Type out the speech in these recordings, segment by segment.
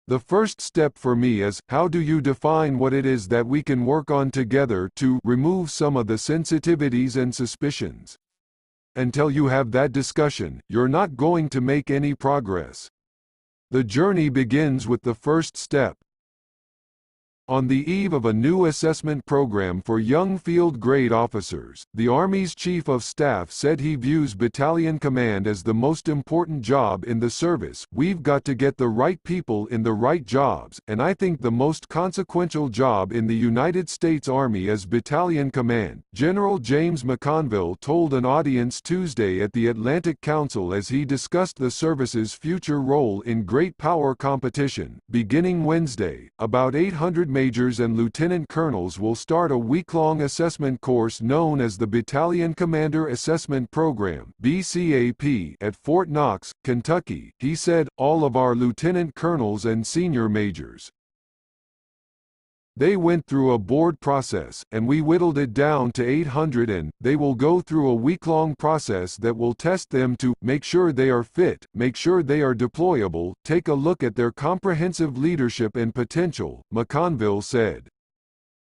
The first step for me is, how do you define what it is that we can work on together to remove some of the sensitivities and suspicions? Until you have that discussion, you're not going to make any progress. The journey begins with the first step. On the eve of a new assessment program for young field grade officers, the Army's Chief of Staff said he views battalion command as the most important job in the service. We've got to get the right people in the right jobs, and I think the most consequential job in the United States Army is battalion command, General James McConville told an audience Tuesday at the Atlantic Council as he discussed the service's future role in Great Power competition. Beginning Wednesday, about 800 majors and lieutenant colonels will start a week-long assessment course known as the Battalion Commander Assessment Program (BCAP) at Fort Knox, Kentucky. He said, "All of our lieutenant colonels and senior majors. They went through a board process, and we whittled it down to 800, and they will go through a week-long process that will test them to make sure they are fit, make sure they are deployable, take a look at their comprehensive leadership and potential," McConville said.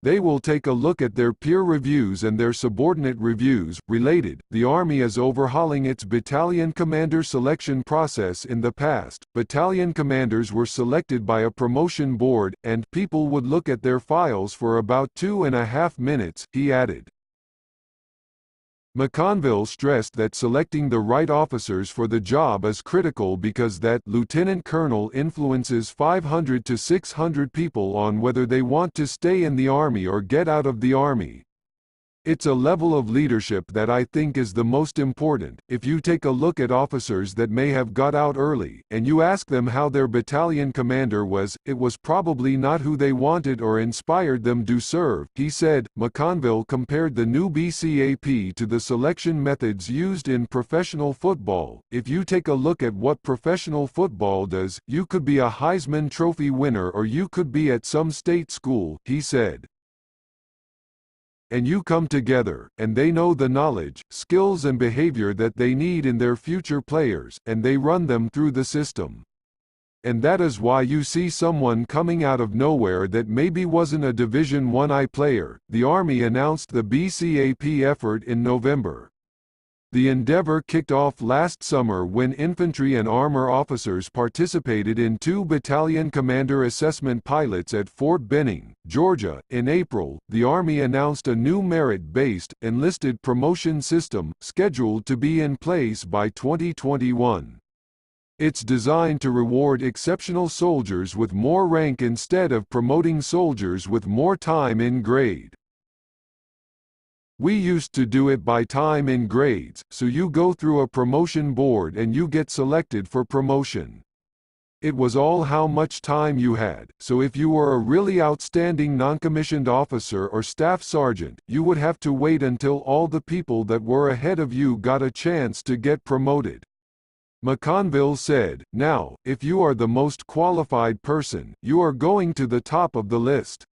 They will take a look at their peer reviews and their subordinate reviews. Related, the Army is overhauling its Battalion Commander Selection process. In the past, battalion commanders were selected by a promotion board, and people would look at their files for about 2.5 minutes, he added. McConville stressed that selecting the right officers for the job is critical because that lieutenant colonel influences 500 to 600 people on whether they want to stay in the Army or get out of the Army. It's a level of leadership that I think is the most important. If you take a look at officers that may have got out early, and you ask them how their battalion commander was, it was probably not who they wanted or inspired them to serve, he said. McConville compared the new BCAP to the selection methods used in professional football. If you take a look at what professional football does, you could be a Heisman Trophy winner or you could be at some state school, he said. And you come together, and they know the knowledge, skills and behavior that they need in their future players, and they run them through the system. And that is why you see someone coming out of nowhere that maybe wasn't a Division I player. The Army announced the BCAP effort in November. The endeavor kicked off last summer when infantry and armor officers participated in 2 battalion commander assessment pilots at Fort Benning, Georgia. In April, the Army announced a new merit-based, enlisted promotion system, scheduled to be in place by 2021. It's designed to reward exceptional soldiers with more rank instead of promoting soldiers with more time in grade. We used to do it by time in grades, so you go through a promotion board and you get selected for promotion. It was all how much time you had, so if you were a really outstanding non-commissioned officer or staff sergeant, you would have to wait until all the people that were ahead of you got a chance to get promoted. McConville said, "Now, if you are the most qualified person, you are going to the top of the list.